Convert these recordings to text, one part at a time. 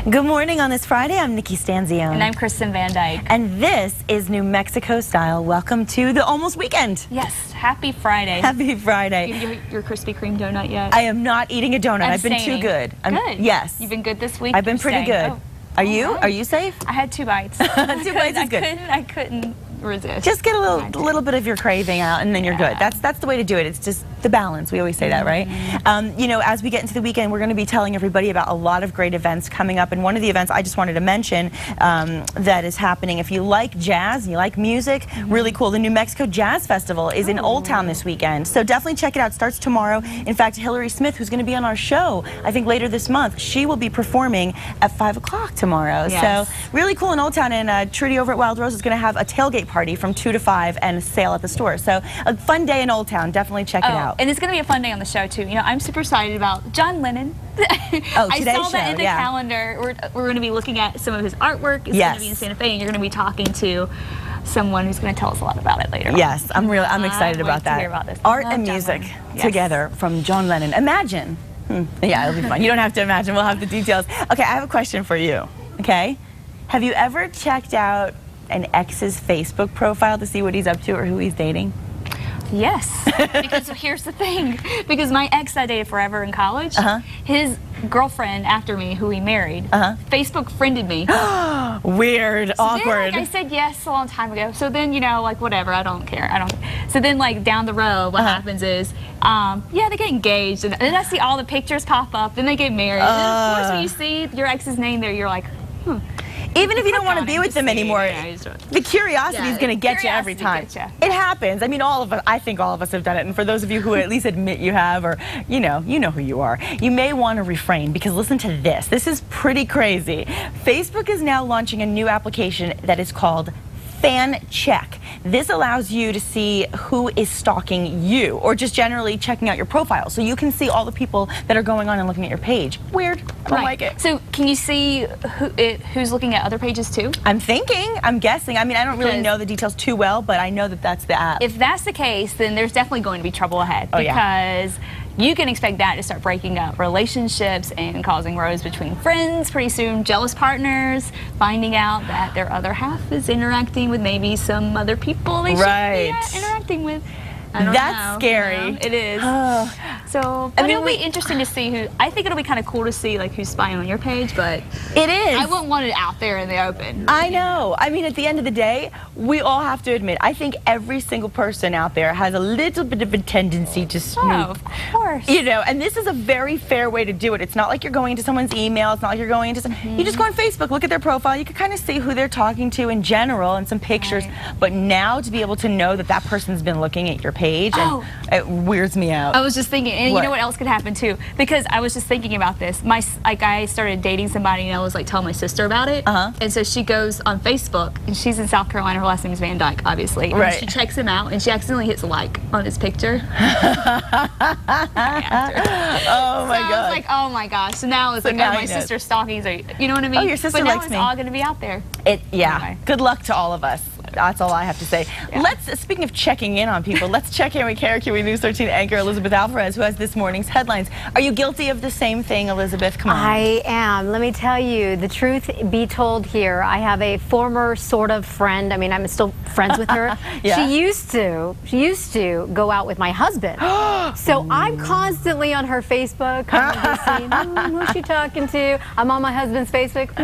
Good morning on this Friday. I'm Nikki Stanzione. And I'm Kristen Van Dyke. And this is New Mexico Style. Welcome to the almost weekend. Yes, happy Friday. Happy Friday. Your Krispy Kreme donut yet? I am not eating a donut. I've been too good. Good. Yes. You've been good this week? I've been pretty good. Oh. Are you? Are you safe? I had 2 bites. 2 bites is good. I couldn't resist. Just get a little bit of your craving out, and then you're good. That's the way to do it. It's just the balance. We always say that, right? You know, as we get into the weekend, we're going to be telling everybody about a lot of great events coming up. And one of the events I just wanted to mention that is happening, if you like jazz, you like music, really cool. The New Mexico Jazz Festival is in Old Town this weekend. So definitely check it out. It starts tomorrow. In fact, Hillary Smith, who's going to be on our show, I think later this month, she will be performing at 5 o'clock tomorrow. Yes. So really cool in Old Town. And Trudy over at Wild Rose is going to have a tailgate party from 2 to 5 and a sale at the store. So a fun day in Old Town. Definitely check it out. And it's going to be a fun day on the show, too. You know, I'm super excited about John Lennon. I saw that in the calendar. We're going to be looking at some of his artwork. It's going to be in Santa Fe, and you're going to be talking to someone who's going to tell us a lot about it later. Yes, I'm excited about that. To hear about this. Art and music together from John Lennon. Imagine. Yeah, it'll be fun. You don't have to imagine. We'll have the details. Okay, I have a question for you. Okay, have you ever checked out an ex's Facebook profile to see what he's up to or who he's dating? Yes, because here's the thing. Because my ex I dated forever in college, his girlfriend after me, who he married, Facebook friended me. Weird, awkward. Then, I said yes a long time ago. So then, you know, like whatever, I don't care. So then, like down the road, what happens is, yeah, they get engaged, and then I see all the pictures pop up. Then they get married. And then, of course, when you see your ex's name there, you're like, Even if you don't want to be with them anymore, the curiosity is going to get you every time. It happens. I mean, all of us, I think all of us have done it. And for those of you who at least admit you have, or you know who you are, you may want to refrain, because listen to this. This is pretty crazy. Facebook is now launching a new application that is called Fan Check. This allows you to see who is stalking you, or just generally checking out your profile, so you can see all the people that are going on and looking at your page. Weird. I don't like it. So can you see who's looking at other pages too? I'm guessing. I mean, I don't really know the details too well, but I know that that's the app. If that's the case, then there's definitely going to be trouble ahead, because you can expect that to start breaking up relationships and causing rows between friends. Pretty soon, jealous partners finding out that their other half is interacting with maybe some other people they shouldn't be interacting with. That's scary. You know? It is. So, I mean, it'll be interesting to see who. I think it'll be kind of cool to see like who's spying on your page, but it is. I wouldn't want it out there in the open. I know. I mean, at the end of the day, we all have to admit, I think every single person out there has a little bit of a tendency to snoop. Oh, of course. You know, and this is a very fair way to do it. It's not like you're going into someone's email. It's not like you're going into you just go on Facebook, look at their profile. You can kind of see who they're talking to in general and some pictures. But now to be able to know that that person's been looking at your page, and it weirds me out. I was just thinking, and you know what else could happen too? Because I was just thinking about this. I started dating somebody, and I was like telling my sister about it. And so she goes on Facebook, and she's in South Carolina. Her last name is Van Dyke, obviously. And she checks him out, and she accidentally hits like on his picture. Oh my God. I was like, oh my gosh. So now it's like, oh, my sister's stalking. So, you know what I mean? Oh, your sister likes me. But now it's all going to be out there. Anyway. Good luck to all of us. That's all I have to say. Speaking of checking in on people, let's check in with KRQE News 13 anchor Elizabeth Alvarez, who has this morning's headlines. Are you guilty of the same thing, Elizabeth? Come on. I am. Let me tell you, the truth be told here, I have a former sort of friend. I mean, I'm still friends with her. She used to go out with my husband. So I'm constantly on her Facebook. Who's she talking to? I'm on my husband's Facebook.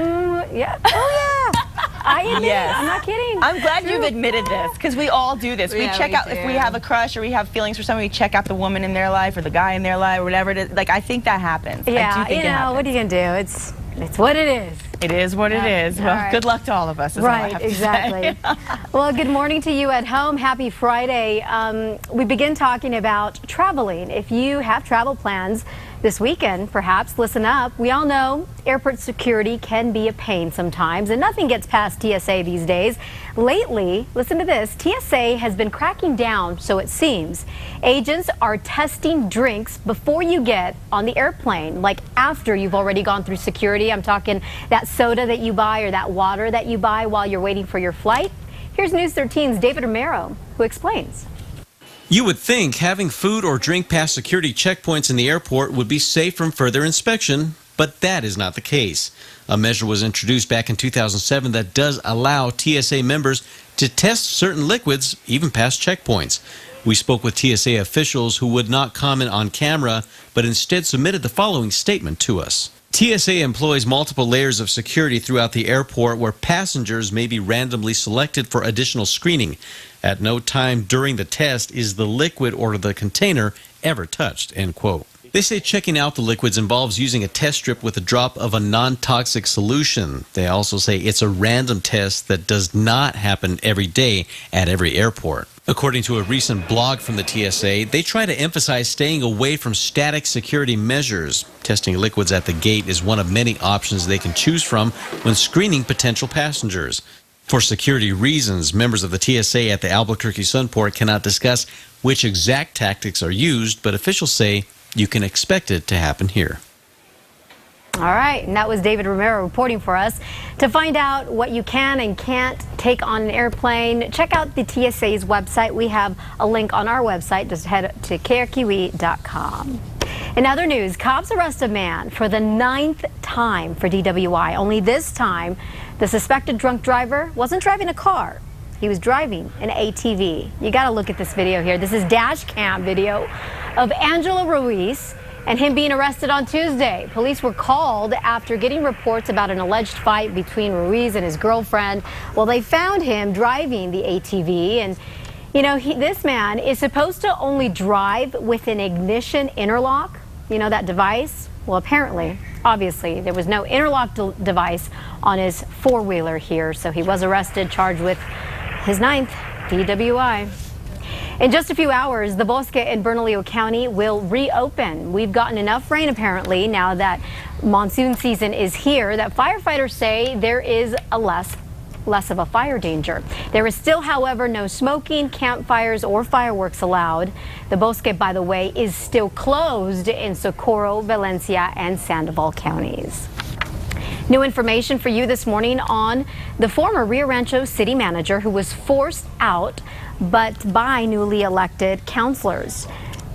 Yeah. Oh, yeah. I admit it. I'm not kidding. I'm glad you've admitted this, because we all do this. We check out, if we have a crush or we have feelings for someone, we check out the woman in their life or the guy in their life or whatever it is. Like, I think that happens. Yeah, I do think you know, what are you going to do? It's what it is. It is what it is. Well, good luck to all of us, is all I have to say. Well, good morning to you at home. Happy Friday. We begin talking about traveling. If you have travel plans this weekend, perhaps, listen up. We all know airport security can be a pain sometimes, and nothing gets past TSA these days. Lately, listen to this, TSA has been cracking down, so it seems. Agents are testing drinks before you get on the airplane, like after you've already gone through security. I'm talking that soda that you buy or that water that you buy while you're waiting for your flight. Here's News 13's David Romero, who explains. You would think having food or drink past security checkpoints in the airport would be safe from further inspection, but that is not the case. A measure was introduced back in 2007 that does allow TSA members to test certain liquids, even past checkpoints. We spoke with TSA officials who would not comment on camera, but instead submitted the following statement to us. TSA employs multiple layers of security throughout the airport where passengers may be randomly selected for additional screening. At no time during the test is the liquid or the container ever touched, end quote. They say checking out the liquids involves using a test strip with a drop of a non-toxic solution. They also say it's a random test that does not happen every day at every airport. According to a recent blog from the TSA, they try to emphasize staying away from static security measures. Testing liquids at the gate is one of many options they can choose from when screening potential passengers. For security reasons, members of the TSA at the Albuquerque Sunport cannot discuss which exact tactics are used, but officials say you can expect it to happen here. All right, and that was David Romero reporting for us. To find out what you can and can't take on an airplane, check out the TSA's website. We have a link on our website. Just head to krqe.com. In other news, cops arrest a man for the 9th time for DWI. Only this time, the suspected drunk driver wasn't driving a car. He was driving an ATV. You got to look at this video here. This is dash cam video of Angelo Ruiz and him being arrested on Tuesday. Police were called after getting reports about an alleged fight between Ruiz and his girlfriend. Well, they found him driving the ATV, and you know, this man is supposed to only drive with an ignition interlock, you know, that device. Well, apparently, obviously, there was no interlock device on his four-wheeler here, so he was arrested, charged with his 9th DWI. In just a few hours, the Bosque in Bernalillo County will reopen. We've gotten enough rain, apparently, now that monsoon season is here, that firefighters say there is a less of a fire danger. There is still, however, no smoking, campfires, or fireworks allowed. The Bosque, by the way, is still closed in Socorro, Valencia, and Sandoval counties. New information for you this morning on the former Rio Rancho city manager who was forced out but by newly elected councilors.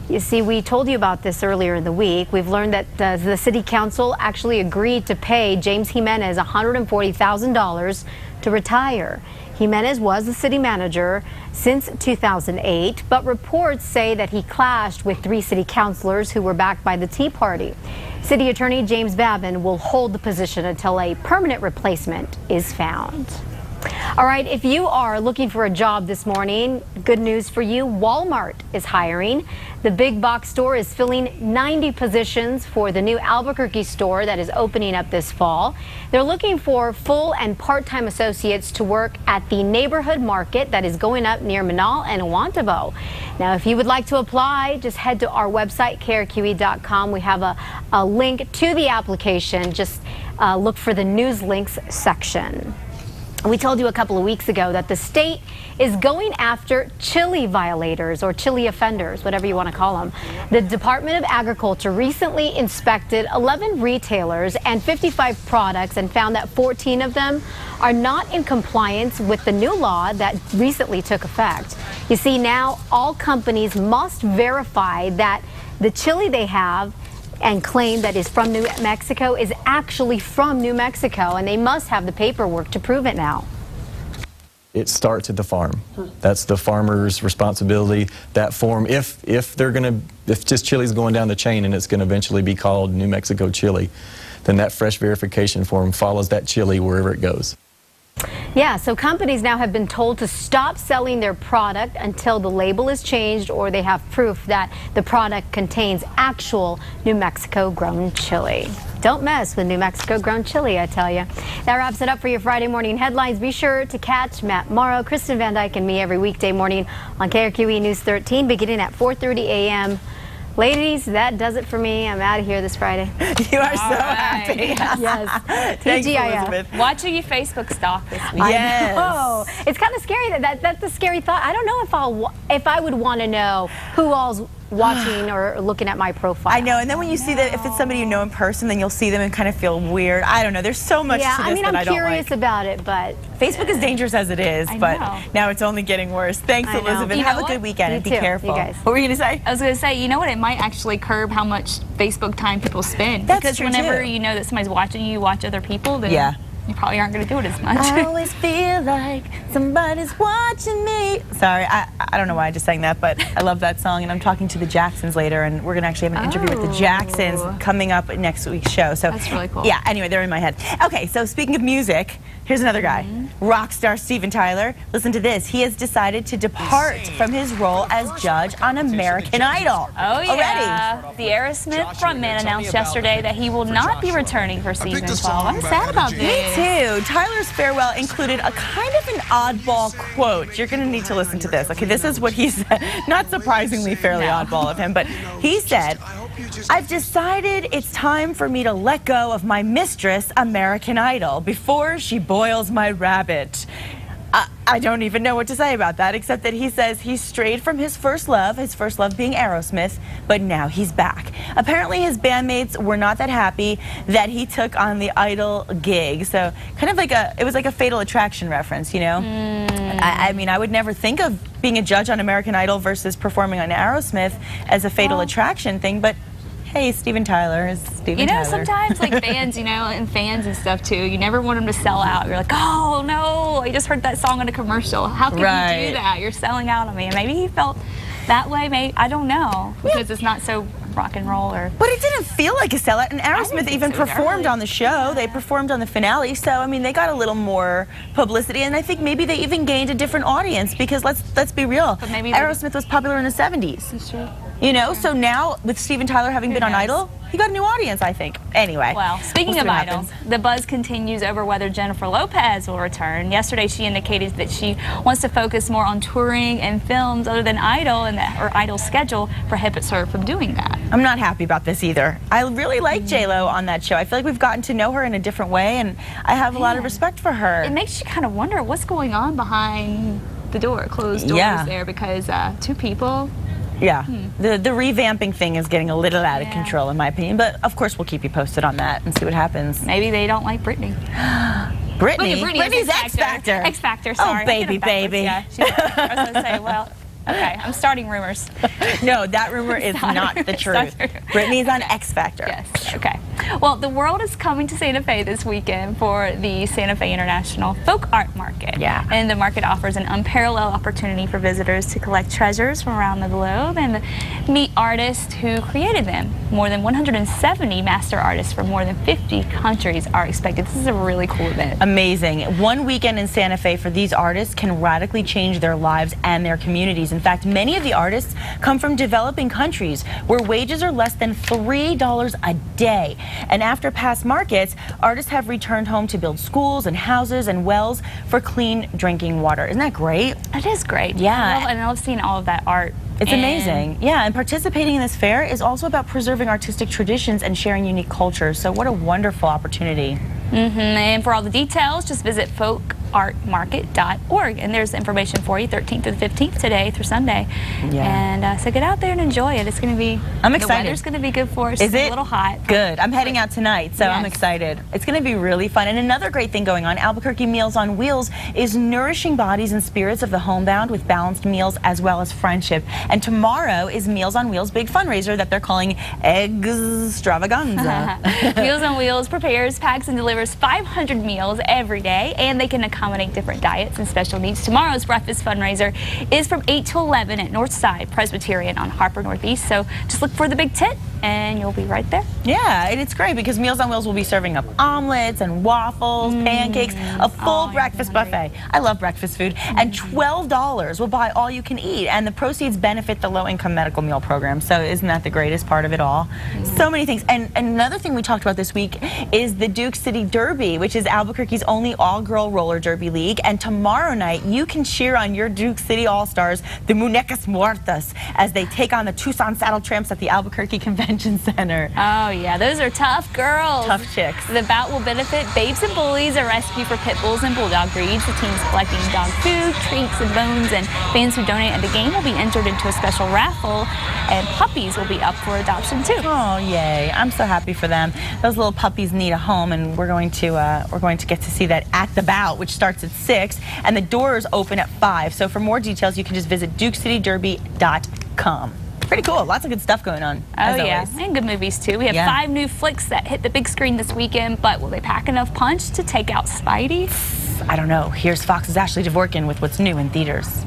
You see, we told you about this earlier in the week. We've learned that the city council actually agreed to pay James Jimenez $140,000 to retire. Jimenez was the city manager since 2008, but reports say that he clashed with 3 city councilors who were backed by the Tea Party. City Attorney James Babin will hold the position until a permanent replacement is found. All right, if you are looking for a job this morning, good news for you. Walmart is hiring. The big box store is filling 90 positions for the new Albuquerque store that is opening up this fall. They're looking for full and part-time associates to work at the neighborhood market that is going up near Manal and Owantivo. Now, if you would like to apply, just head to our website, krqe.com. We have a link to the application. Just look for the news links section. We told you a couple of weeks ago that the state is going after chili violators or chili offenders, whatever you want to call them. The Department of Agriculture recently inspected 11 retailers and 55 products and found that 14 of them are not in compliance with the new law that recently took effect. You see, now all companies must verify that the chili they have and claim that is from New Mexico is actually from New Mexico, and they must have the paperwork to prove it now. It starts at the farm. That's the farmer's responsibility. That form, if just chili's going down the chain and it's going to eventually be called New Mexico chili, then that fresh verification form follows that chili wherever it goes. Yeah, so companies now have been told to stop selling their product until the label is changed or they have proof that the product contains actual New Mexico grown chili. Don't mess with New Mexico grown chili, I tell you. That wraps it up for your Friday morning headlines. Be sure to catch Matt Morrow, Kristen Van Dyke, and me every weekday morning on KRQE News 13 beginning at 4:30 a.m. Ladies, that does it for me. I'm out of here this Friday. You are so happy. Yes. Thanks, TGIF. Elizabeth. Watching your Facebook stalk this week. Yes. I know. It's kind of scary. That's a scary thought. I don't know if I would want to know who all's watching or looking at my profile. I know, and then when you see that, if it's somebody you know in person, then you'll see them and kind of feel weird. I don't know. There's so much to this I mean, that I I'm don't curious like. about it, but Facebook is dangerous as it is, but now it's only getting worse. Thanks, I know. Elizabeth. You Have know a good what? weekend You and be too, careful. you guys. What were you going to say? I was going to say, you know what? It might actually curb how much Facebook time people spend. That's because true, whenever too. you know that somebody's watching you watch other people, then Yeah. you probably aren't going to do it as much. I always feel like somebody's watching me. Sorry, I don't know why I just sang that, but I love that song, and I'm talking to the Jacksons later, and we're going to actually have an interview with the Jacksons coming up in next week's show. So That's really cool. Yeah, anyway, they're in my head. Okay, so speaking of music, here's another guy, rock star Steven Tyler. Listen to this. He has decided to depart from his role as judge on American Idol. Oh, yeah. Already. The Aerosmith frontman announced yesterday that he will not be returning for season 12. I'm sad about Me this. too. Tyler's farewell included a kind of an oddball quote. You're going to need to listen to this. Okay, this is what he said. Not surprisingly fairly oddball of him, but he said, "I've decided it's time for me to let go of my mistress, American Idol, before she boils my rabbit." I don't even know what to say about that, except that he says he strayed from his first love being Aerosmith, but now he's back. Apparently his bandmates were not that happy that he took on the Idol gig, so kind of like it was like a Fatal Attraction reference, you know? I mean, I would never think of being a judge on American Idol versus performing on Aerosmith as a Fatal Attraction thing, but hey, Steven Tyler is Steven Tyler. Sometimes like bands, and fans and stuff too, you never want them to sell out. You're like, oh no, I just heard that song in a commercial. How can you do that? You're selling out on me. And maybe he felt that way. Maybe, I don't know, because it's not so rock and roll or. But it didn't feel like a sellout, and Aerosmith even performed on the show. They performed on the finale, so I mean, they got a little more publicity, and I think maybe they even gained a different audience because let's be real, But maybe Aerosmith was popular in the 70s. That's true. So now with Steven Tyler having been on Idol, he got a new audience, I think. Anyway. Well, speaking we'll of see what Idol, happens. the buzz continues over whether Jennifer Lopez will return. Yesterday, she indicated that she wants to focus more on touring and films other than Idol, and that her Idol schedule prohibits her from doing that. I'm not happy about this either. I really like J-Lo on that show. I feel like we've gotten to know her in a different way, and I have a lot of respect for her. It makes you kind of wonder what's going on behind the door, closed doors there, because two people. Yeah, the revamping thing is getting a little out of control in my opinion, but of course we'll keep you posted on that and see what happens. Maybe they don't like Britney. Britney's X Factor. X Factor, sorry. Oh, baby. Yeah, I was going to say, well, okay, I'm starting rumors. No, that rumor is not the truth. Britney's on X Factor. Yes, okay. Well, the world is coming to Santa Fe this weekend for the Santa Fe International Folk Art Market. Yeah. And the market offers an unparalleled opportunity for visitors to collect treasures from around the globe and meet artists who created them. More than 170 master artists from more than 50 countries are expected. This is a really cool event. Amazing. One weekend in Santa Fe for these artists can radically change their lives and their communities. In fact, many of the artists come from developing countries where wages are less than $3 a day. And after past markets, artists have returned home to build schools and houses and wells for clean drinking water. Isn't that great? It is great. Yeah. I love seeing all of that art. It's amazing. Yeah, and participating in this fair is also about preserving artistic traditions and sharing unique cultures. So what a wonderful opportunity. And for all the details, just visit folkartmarket.org. And there's information for you 13th through the 15th today through Sunday. Yeah. And so get out there and enjoy it. It's going to be, I'm excited. The weather's going to be good for us. Is It's it? a little hot. Good. I'm heading out tonight, so I'm Yes. excited. It's going to be really fun. And another great thing going on, Albuquerque Meals on Wheels is nourishing bodies and spirits of the homebound with balanced meals as well as friendship. And tomorrow is Meals on Wheels' big fundraiser that they're calling Extravaganza. Meals on Wheels prepares, packs, and delivers 500 meals every day, and they can accommodate different diets and special needs. Tomorrow's breakfast fundraiser is from 8 to 11 at Northside Presbyterian on Harper Northeast. So just look for the big tent, and you'll be right there. Yeah, and it's great because Meals on Wheels will be serving up omelets and waffles, pancakes, a full breakfast buffet. I love breakfast food. And $12 will buy all you can eat, and the proceeds benefit the low-income medical meal program. So isn't that the greatest part of it all? So many things. And another thing we talked about this week is the Duke City Derby, which is Albuquerque's only all-girl roller derby league. And tomorrow night, you can cheer on your Duke City All-Stars, the Muñecas Muertas, as they take on the Tucson Saddle Tramps at the Albuquerque Convention Convention Center. Oh, yeah. Those are tough girls. Tough chicks. The bout will benefit Babes and Bullies, a rescue for pit bulls and bulldog breeds. The team's collecting dog food, treats, and bones, and fans who donate at the game will be entered into a special raffle, and puppies will be up for adoption, too. Oh, yay. I'm so happy for them. Those little puppies need a home, and we're going to get to see that at the bout, which starts at 6, and the doors open at 5. So for more details, you can just visit DukeCityDerby.com. Pretty cool. Lots of good stuff going on. Oh, yeah. And good movies, too. We have 5 new flicks that hit the big screen this weekend, but will they pack enough punch to take out Spidey? I don't know. Here's Fox's Ashley Dvorkin with what's new in theaters.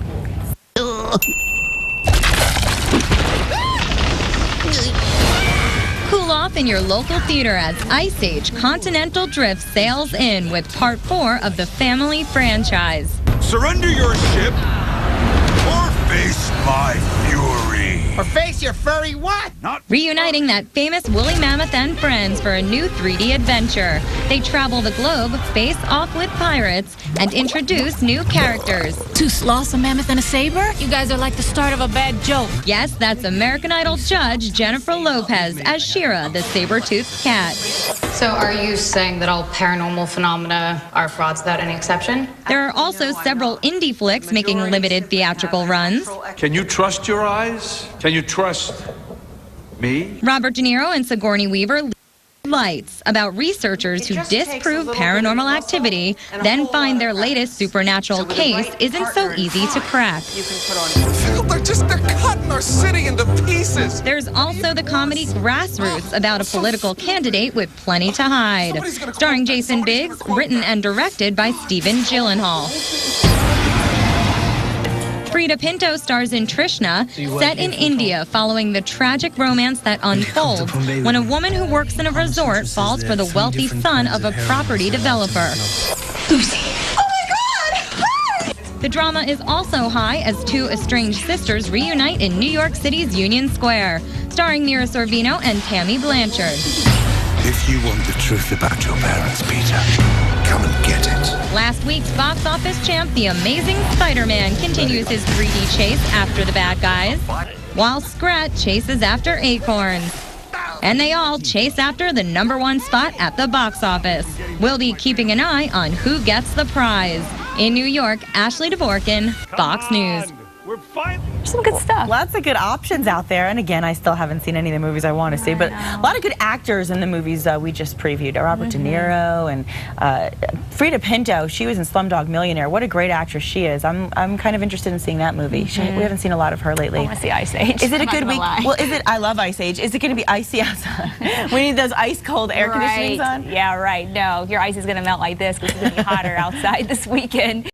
Cool off in your local theater as Ice Age Continental Drift sails in with part 4 of the family franchise. Surrender your ship or face my fury. Or face your furry what? Not Reuniting that famous woolly mammoth and friends for a new 3D adventure. They travel the globe, face off with pirates, and introduce new characters. 2 sloths, a mammoth, and a saber? You guys are like the start of a bad joke. Yes, that's American Idol judge Jennifer Lopez as Shira, the saber-toothed cat. So are you saying that all paranormal phenomena are frauds without any exception? There are also several indie flicks making limited theatrical runs. Can you trust your eyes? Can you trust me? Robert De Niro and Sigourney Weaver lead Lights, about researchers who disprove paranormal activity, then find their latest supernatural case isn't so easy to crack. They're cutting our city into pieces. There's also the comedy Grassroots, about a political candidate with plenty to hide. Starring Jason Biggs, written and directed by Stephen Gyllenhaal. Frida Pinto stars in Trishna, set in India following the tragic romance that unfolds when a woman who works in a resort falls for the wealthy son of a property developer. Lucy. Oh my God! Hi! The drama is also high as 2 estranged sisters reunite in New York City's Union Square, starring Mira Sorvino and Tammy Blanchard. If you want the truth about your parents, Peter, come and get it. Last week's box office champ, The Amazing Spider-Man, continues his 3D chase after the bad guys, while Scrat chases after acorns. And they all chase after the #1 spot at the box office. We'll be keeping an eye on who gets the prize. In New York, Ashley Dvorkin, Fox News. We're fine. Some good stuff. Lots of good options out there. And again, I still haven't seen any of the movies I want to see, but a lot of good actors in the movies we just previewed. Robert De Niro and Frida Pinto. She was in Slumdog Millionaire. What a great actress she is. I'm kind of interested in seeing that movie. We haven't seen a lot of her lately. I want to see Ice Age. Is it a good week? Lie. Well, is it? I love Ice Age. Is it going to be icy outside? We need those ice cold air conditionings on. Yeah, right. No, your ice is going to melt like this because it's going to be hotter outside this weekend.